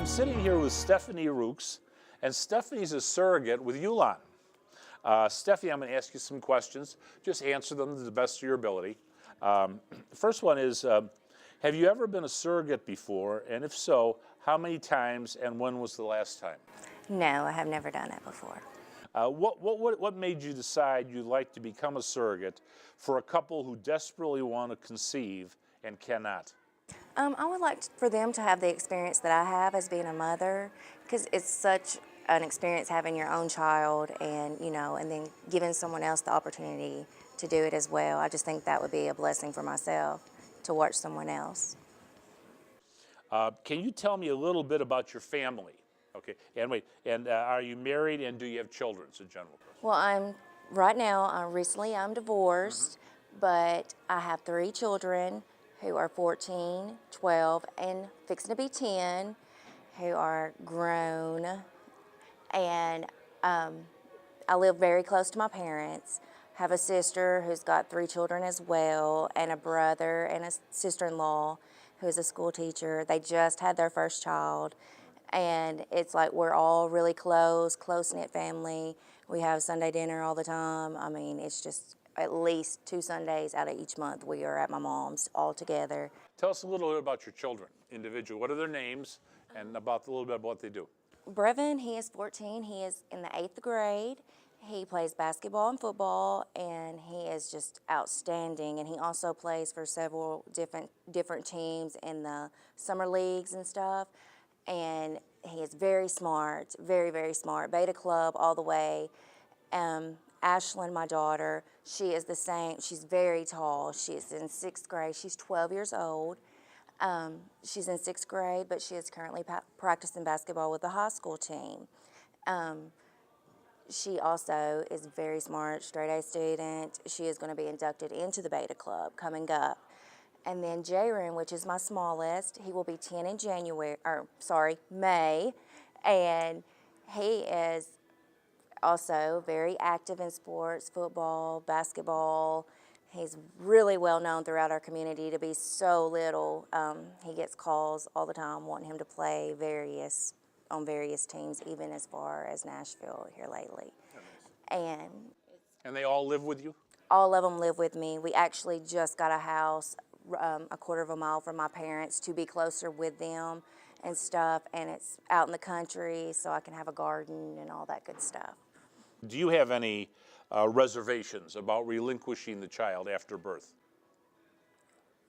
sitting here with Stephanie Rooks, and Stephanie's a surrogate with Yulan. Stephanie, I'm going to ask you some questions. Just answer them to the best of your ability. The first one is, have you ever been a surrogate before? And if so, how many times and when was the last time? No, I have never done it before. What made you decide you'd like to become a surrogate for a couple who desperately want to conceive and cannot? I would like for them to have the experience that I have as being a mother, because it's such an experience having your own child and, and then giving someone else the opportunity to do it as well. I just think that would be a blessing for myself to watch someone else. Can you tell me a little bit about your family? Okay, and wait, and are you married and do you have children? It's a general question. Well, right now, recently I'm divorced, but I have 3 children who are 14, 12, and fixing to be 10, who are grown. And I live very close to my parents. Have a sister who's got 3 children as well, and a brother and a sister-in-law who's a school teacher. They just had their first child. And it's like we're all really close-knit family. We have Sunday dinner all the time. I mean, it's just at least 2 Sundays out of each month we are at my mom's all together. Tell us a little bit about your children, individual. What are their names and a little bit about what they do? Brevin, he is 14. He is in the 8th grade. He plays basketball and football, and he is just outstanding. And he also plays for several different teams in the summer leagues and stuff. And he is very smart, very, very smart. Beta Club all the way. Ashlyn, my daughter, she is the same. She's very tall. She's in 6th grade. She's 12 years old. She's in 6th grade, but she is currently practicing basketball with the high school team. She also is very smart, straight A student. She is going to be inducted into the Beta Club coming up. And then Jaron, which is my smallest, he will be 10 in May, and he is also very active in sports, football, basketball. He's really well known throughout our community to be so little. He gets calls all the time wanting him to play on various teams, even as far as Nashville here lately. And they all live with you? All of them live with me. We actually just got a house a quarter of a mile from my parents to be closer with them and stuff, and it's out in the country so I can have a garden and all that good stuff. Do you have any reservations about relinquishing the child after birth?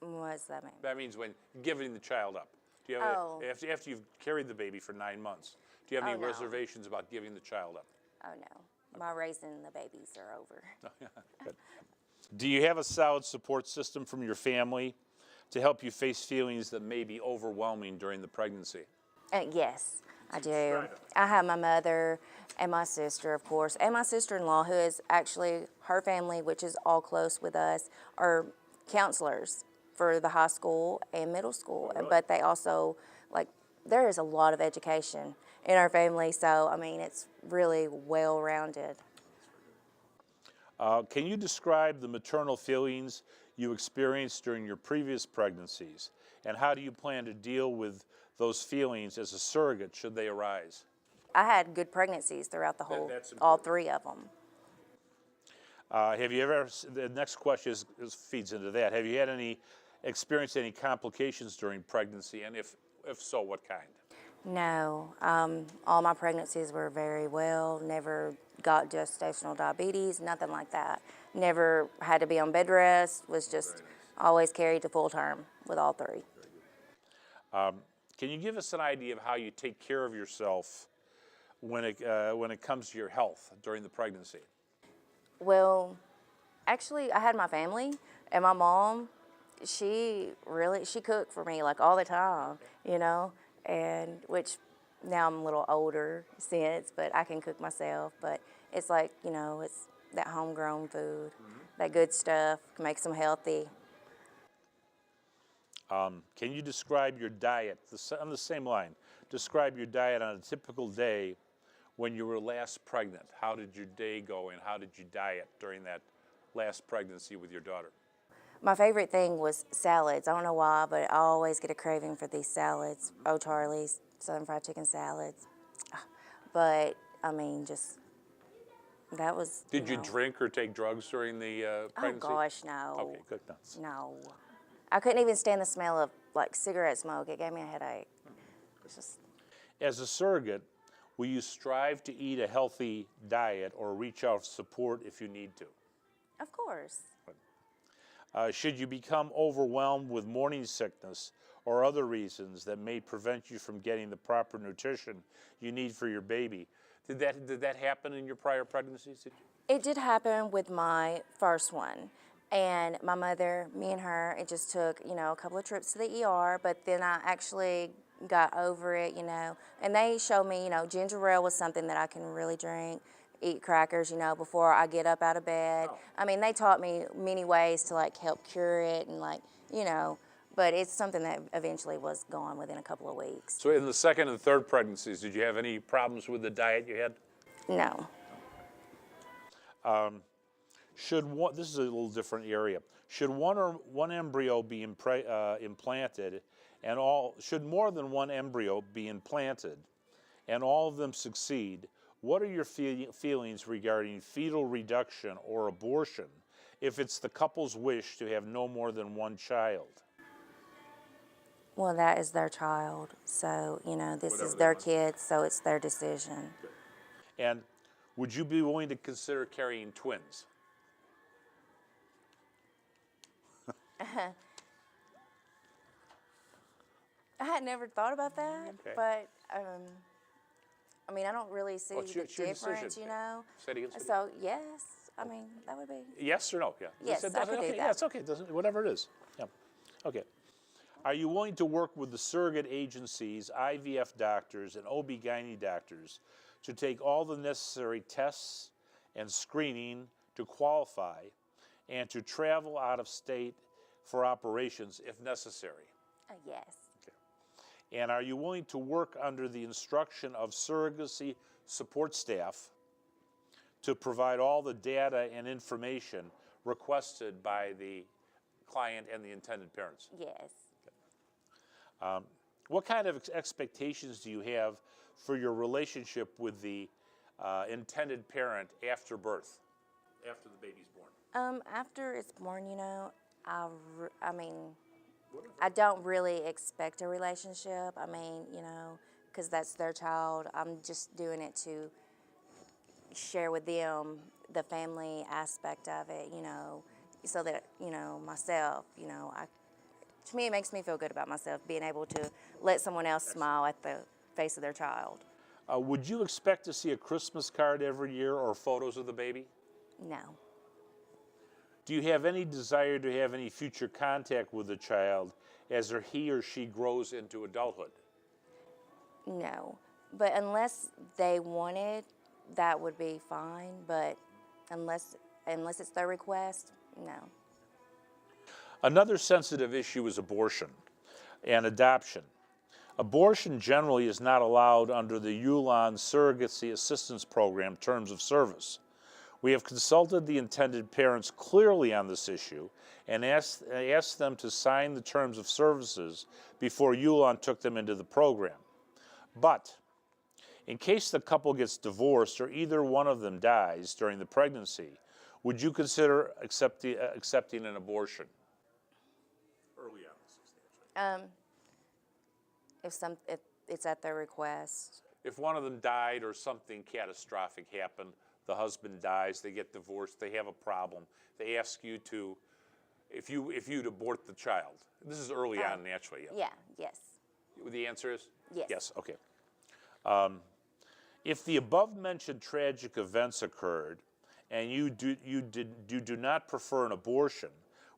What does that mean? That means when giving the child up. Do you have after you've carried the baby for 9 months, do you have any reservations about giving the child up? Oh no, my raising the babies are over. Good. Do you have a solid support system from your family to help you face feelings that may be overwhelming during the pregnancy? Yes, I do. I have my mother and my sister, of course, and my sister-in-law, who is actually, her family, which is all close with us, are counselors for the high school and middle school. Oh, really? But they also, there is a lot of education in our family, so, I mean, it's really well-rounded. Can you describe the maternal feelings you experienced during your previous pregnancies, and how do you plan to deal with those feelings as a surrogate should they arise? I had good pregnancies throughout all 3 of them. Have you ever, the next question feeds into that, have you had experienced any complications during pregnancy, and if so, what kind? No, all my pregnancies were very well, never got gestational diabetes, nothing like that. Never had to be on bed rest, was just always carried to full term with all 3. Can you give us an idea of how you take care of yourself when it comes to your health during the pregnancy? Well, actually, I had my family, and my mom, she cooked for me all the time, and which now I'm a little older since, but I can cook myself. But it's it's that homegrown food, that good stuff, makes them healthy. Can you describe your diet, on the same line, describe your diet on a typical day when you were last pregnant? How did your day go, and how did you diet during that last pregnancy with your daughter? My favorite thing was salads. I don't know why, but I always get a craving for these salads. Oh, Charlie's, Southern fried chicken salads. But, I mean, just, that was, Did you drink or take drugs during the pregnancy? Oh, gosh, no. Okay, good. Nuts. No. I couldn't even stand the smell of, like, cigarette smoke. It gave me a headache. It's just... As a surrogate, will you strive to eat a healthy diet or reach out for support if you need to? Of course. Should you become overwhelmed with morning sickness or other reasons that may prevent you from getting the proper nutrition you need for your baby? Did that happen in your prior pregnancies? It did happen with my first one. And my mother, me and her, it just took, a couple of trips to the ER, but then I actually got over it, And they showed me, ginger ale was something that I can really drink, eat crackers, before I get up out of bed. I mean, they taught me many ways to, like, help cure it and, like, but it's something that eventually was gone within a couple of weeks. So in the second and third pregnancies, did you have any problems with the diet you had? No. This is a little different area. Should one embryo be implanted, should more than one embryo be implanted, and all of them succeed? What are your feelings regarding fetal reduction or abortion if it's the couple's wish to have no more than one child? Well, that is their child, so, this Whatever is they their want. kid, so it's their decision. And would you be willing to consider carrying twins? I had never thought about that, Okay. but I mean, I don't really see Well, it's the your difference, decision. Say it again, say it So yes, I mean that would be. Yes or no? Yeah. Yes, It I could do okay, that. Yeah, it's okay. Whatever it is. Yeah. Okay. Are you willing to work with the surrogate agencies, IVF doctors, and OB/GYN doctors to take all the necessary tests and screening to qualify and to travel out of state for operations if necessary? Yes. And are you willing to work under the instruction of surrogacy support staff to provide all the data and information requested by the client and the intended parents? Yes. What kind of expectations do you have for your relationship with the intended parent after birth, after the baby's born? After it's born, I mean, I don't really expect a relationship. I mean, because that's their child. I'm just doing it to share with them the family aspect of it, so that, myself, to me, it makes me feel good about myself, being able to let someone else smile at the face of their child. Would you expect to see a Christmas card every year or photos of the baby? No. Do you have any desire to have any future contact with the child as he or she grows into adulthood? No. But unless they wanted, that would be fine. But unless it's their request, no. Another sensitive issue is abortion and adoption. Abortion generally is not allowed under the ULAN Surrogacy Assistance Program terms of service. We have consulted the intended parents clearly on this issue and asked them to sign the terms of services before ULAN took them into the program. But in case the couple gets divorced or either one of them dies during the pregnancy, would you consider accepting an abortion? Early on, If it's at their request. if one of them died or something catastrophic happened, the husband dies, they get divorced, they have a problem, they ask you to, if you'd abort the child. This is early on, naturally. Yeah, yes. The answer is? Yes. Yes, okay. If the above-mentioned tragic events occurred and you do not prefer an abortion,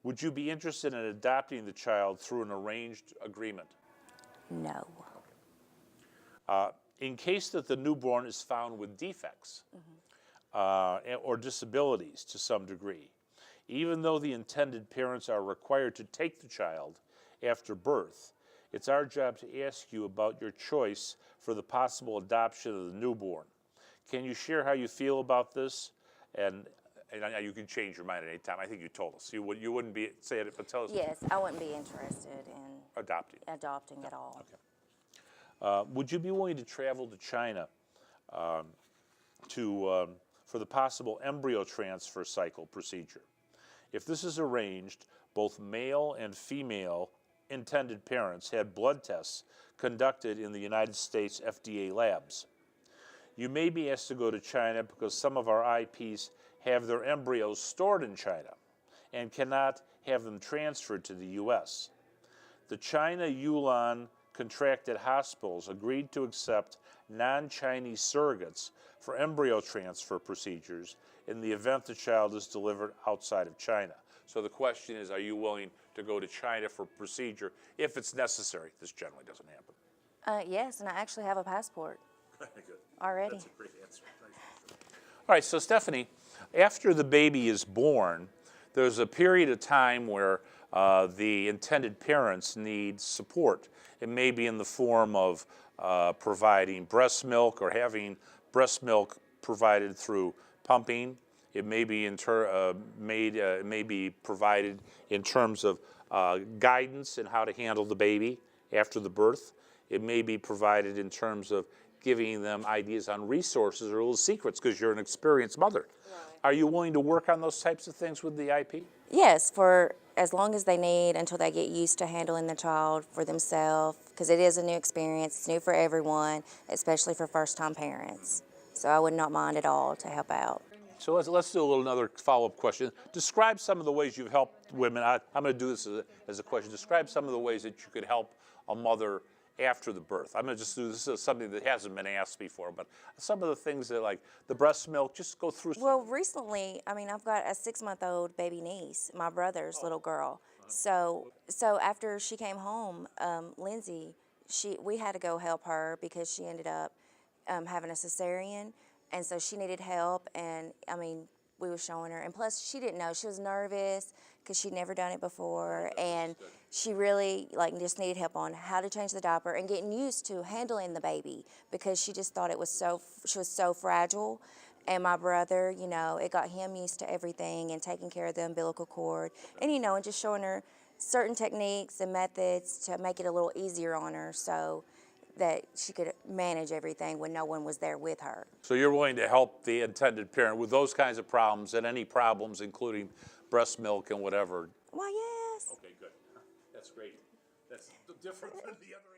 would you be interested in adopting the child through an arranged agreement? No. In case that the newborn is found with defects or disabilities to some degree, even though the intended parents are required to take the child after birth, it's our job to ask you about your choice for the possible adoption of the newborn. Can you share how you feel about this? And you can change your mind at any time. I think you told us. You wouldn't be, say it, but tell us. Yes, I wouldn't be interested in Adopting. adopting at all. Would you be willing to travel to China for the possible embryo transfer cycle procedure? If this is arranged, both male and female intended parents had blood tests conducted in the United States FDA labs. You may be asked to go to China because some of our IPs have their embryos stored in China and cannot have them transferred to the U.S. The China Yulin contracted hospitals agreed to accept non-Chinese surrogates for embryo transfer procedures in the event the child is delivered outside of China. So the question is, are you willing to go to China for procedure if it's necessary? This generally doesn't happen. Yes, and I actually have a passport Good. already. That's a great answer. Nice. All right, so Stephanie, after the baby is born, there's a period of time where the intended parents need support. It may be in the form of providing breast milk or having breast milk provided through pumping. It may be provided in terms of guidance in how to handle the baby after the birth. It may be provided in terms of giving them ideas on resources or little secrets because you're an experienced mother. Right. Are you willing to work on those types of things with the IP? Yes, for as long as they need until they get used to handling the child for themselves, because it is a new experience. It's new for everyone, especially for first-time parents. So I would not mind at all to help out. So let's do another follow-up question. Describe some of the ways you've helped women. I'm going to do this as a question. Describe some of the ways that you could help a mother after the birth. I'm going to just do this as something that hasn't been asked before, but some of the things that, like the breast milk, just go through. Well, recently, I mean, I've got a 6-month-old baby niece, my brother's little girl. So after she came home, Lindsay, we had to go help her because she ended up having a cesarean, and so she needed help. And I mean, we were showing her, and plus she didn't know. She was nervous because she'd never done it before, and she really just needed help on how to change the diaper and getting used to handling the baby because she just thought she was so fragile. And my brother, it got him used to everything and taking care of the umbilical cord, and and just showing her certain techniques and methods to make it a little easier on her so that she could manage everything when no one was there with her. So you're willing to help the intended parent with those kinds of problems and any problems, including breast milk and whatever? Why, yes. Okay, good. That's great. That's different than the other.